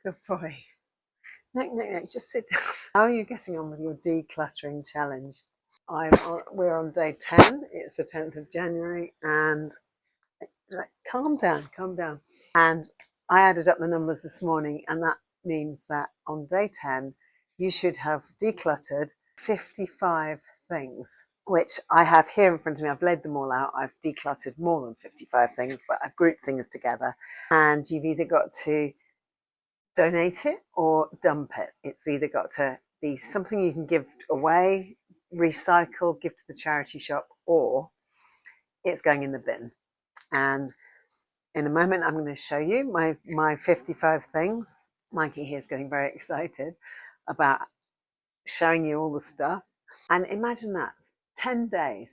Good boy. No, just sit down. How are you getting on with your decluttering challenge? We're on day 10. It's the 10th of January, and calm down, calm down. And I added up the numbers this morning, and that means that on day 10, you should have decluttered 55 things, which I have here in front of me. I've laid them all out. I've decluttered more than 55 things, but I've grouped things together. And you've either got to donate it or dump it. It's either got to be something you can give away, recycle, give to the charity shop, or it's going in the bin. And in a moment, I'm going to show you my 55 things. Mikey here is getting very excited about showing you all the stuff. And imagine that, 10 days.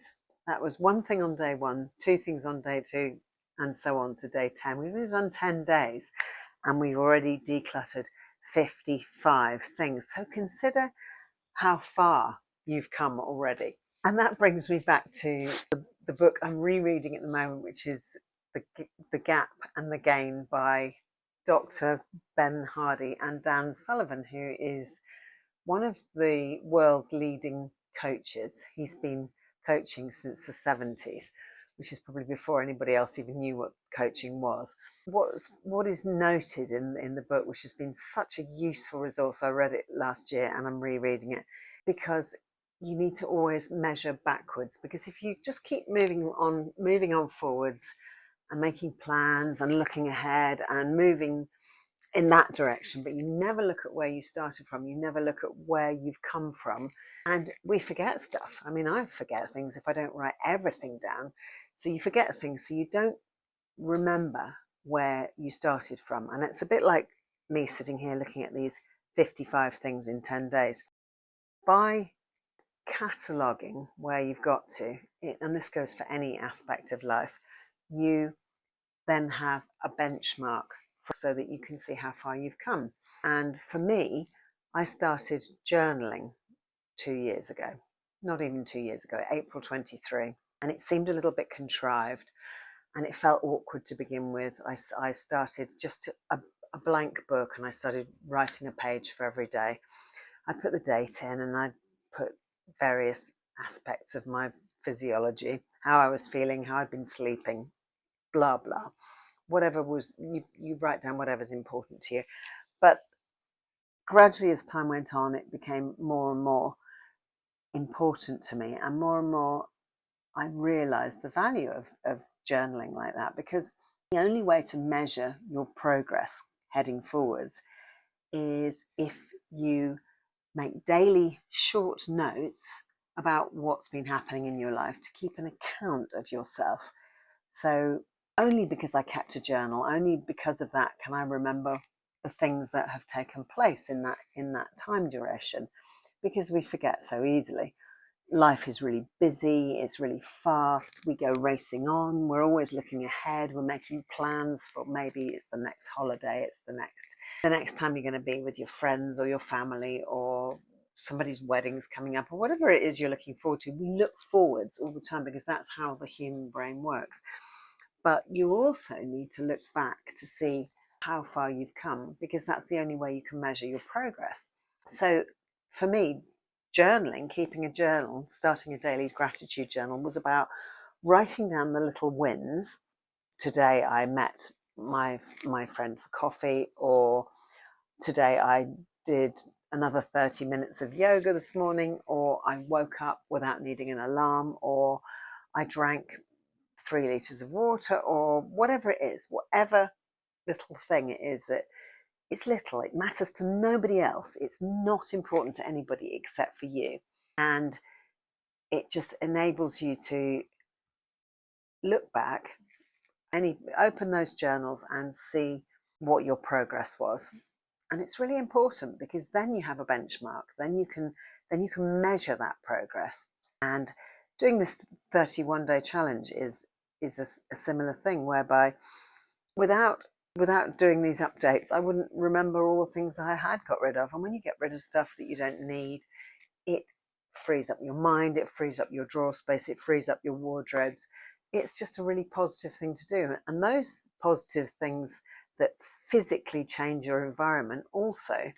That was one thing on day 1, 2 things on day 2, and so on to day 10. We've done 10 days, and we've already decluttered 55 things. So consider how far you've come already. And that brings me back to the book I'm rereading at the moment, which is The Gap and the Gain by Dr. Ben Hardy and Dan Sullivan, who is one of the world leading coaches. He's been coaching since the 70s, which is probably before anybody else even knew what coaching was. What is noted in the book, which has been such a useful resource, I read it last year and I'm rereading it, because you need to always measure backwards, because if you just keep moving on forwards and making plans and looking ahead and moving in that direction, but you never look at where you started from, you never look at where you've come from, and we forget stuff. I mean, I forget things if I don't write everything down. So you forget things, so you don't remember where you started from. And it's a bit like me sitting here looking at these 55 things in 10 days. By cataloguing where you've got to, and this goes for any aspect of life, you then have a benchmark so that you can see how far you've come. And for me, I started journaling 2 years ago, not even 2 years ago, April 23, and it seemed a little bit contrived and it felt awkward to begin with. I started just a blank book, and I started writing a page for every day. I put the date in, and I put various aspects of my physiology, how I was feeling, how I'd been sleeping, blah blah, whatever was, you write down whatever's important to you. But gradually, as time went on, it became more and more important to me, and more I realized the value of journaling like that, because the only way to measure your progress heading forwards is if you make daily short notes about what's been happening in your life, to keep an account of yourself. So only because I kept a journal, only because of that can I remember the things that have taken place in that time duration, because we forget so easily. Life is really busy, it's really fast, we go racing on, we're always looking ahead, we're making plans for, maybe it's the next holiday, it's the next time you're going to be with your friends or your family, or somebody's wedding's coming up, or whatever it is you're looking forward to. We look forwards all the time because that's how the human brain works. But you also need to look back to see how far you've come, because that's the only way you can measure your progress. So for me, journaling, keeping a journal, starting a daily gratitude journal, was about writing down the little wins. Today I met my friend for coffee, or today I did another 30 minutes of yoga this morning, or I woke up without needing an alarm, or I drank 3 litres of water, or whatever it is, whatever little thing it is that it's little, it matters to nobody else, it's not important to anybody except for you, and it just enables you to look back, open those journals and see what your progress was. And it's really important, because then you have a benchmark, then you can measure that progress. And doing this 31-day challenge is a similar thing, whereby without doing these updates, I wouldn't remember all the things I had got rid of. And when you get rid of stuff that you don't need, it frees up your mind, it frees up your drawer space, it frees up your wardrobes. It's just a really positive thing to do. And those positive things that physically change your environment also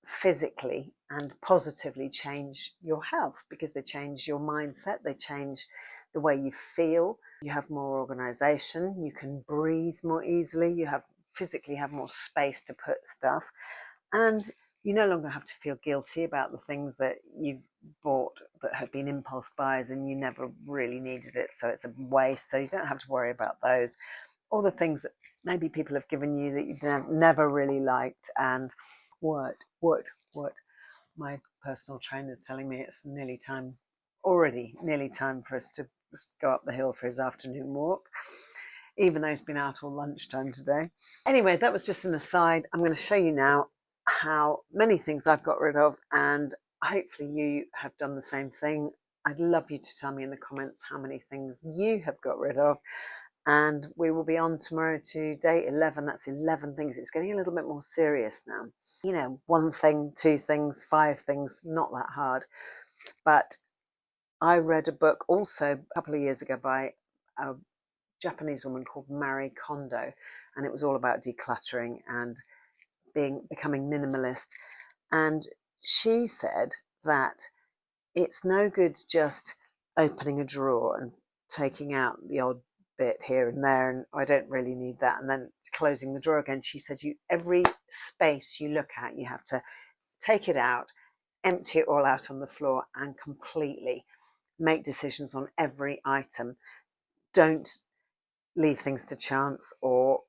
physically and positively change your health, because they change your mindset, they change the way you feel. You have more organization, you can breathe more easily, you have physically have more space to put stuff, and you no longer have to feel guilty about the things that you've bought that have been impulse buys and you never really needed it, so it's a waste, so you don't have to worry about those. All the things that maybe people have given you that you've never really liked. And what my personal trainer is telling me, it's already nearly time for us to go up the hill for his afternoon walk, even though he's been out all lunchtime today. Anyway, that was just an aside. I'm going to show you now how many things I've got rid of, and hopefully you have done the same thing. I'd love you to tell me in the comments how many things you have got rid of. And we will be on tomorrow to day 11. That's 11 things. It's getting a little bit more serious now. You know, 1 thing, 2 things, 5 things, not that hard. But I read a book also a couple of years ago by a Japanese woman called Marie Kondo, and it was all about decluttering and becoming minimalist. And she said that it's no good just opening a drawer and taking out the odd bit here and there, and I don't really need that, and then closing the drawer again. She said every space you look at, you have to take it out, empty it all out on the floor, and completely make decisions on every item. Don't leave things to chance or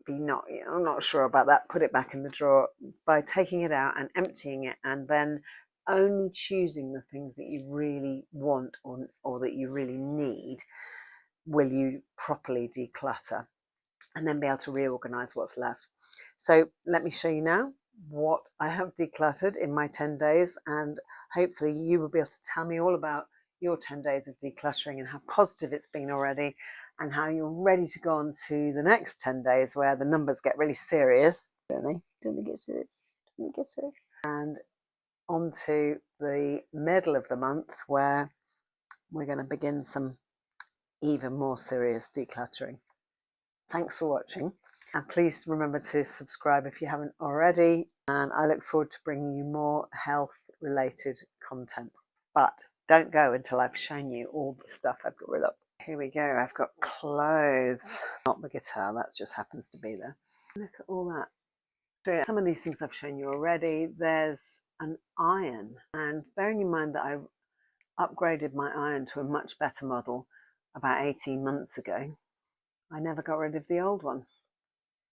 I'm not sure about that. Put it back in the drawer. By taking it out and emptying it, and then only choosing the things that you really want or that you really need, will you properly declutter and then be able to reorganize what's left. So let me show you now what I have decluttered in my 10 days, and hopefully you will be able to tell me all about your 10 days of decluttering and how positive it's been already, and how you're ready to go on to the next 10 days where the numbers get really serious, don't they? Don't they get serious? Don't they get serious? And on to the middle of the month where we're going to begin some even more serious decluttering. Thanks for watching, and please remember to subscribe if you haven't already, and I look forward to bringing you more health related content. But don't go until I've shown you all the stuff I've got rid of. Here we go. I've got clothes, not the guitar, that just happens to be there. Look at all that. So some of these things I've shown you already. There's an iron, and bearing in mind that I upgraded my iron to a much better model about 18 months ago, I never got rid of the old one.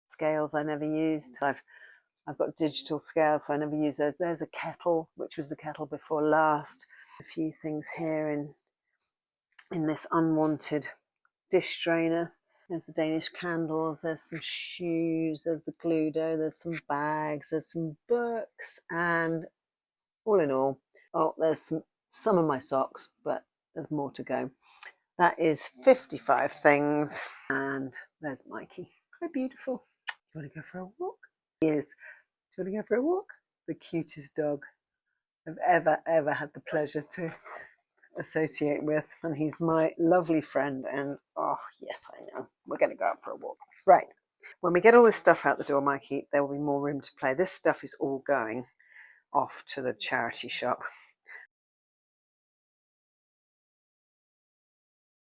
Scales I never used. I've got digital scales, so I never use those. There's a kettle, which was the kettle before last. A few things here in this unwanted dish strainer. There's the Danish candles, there's some shoes, there's the Cluedo, there's some bags, there's some books, and all in all, there's some of my socks, but there's more to go. That is 55 things, and there's Mikey. How beautiful. Do you want to go for a walk? He is. Do you want to go for a walk? The cutest dog I've ever had the pleasure to associate with, and he's my lovely friend, and oh yes, I know, we're going to go out for a walk. Right, when we get all this stuff out the door, Mikey, there will be more room to play. This stuff is all going off to the charity shop.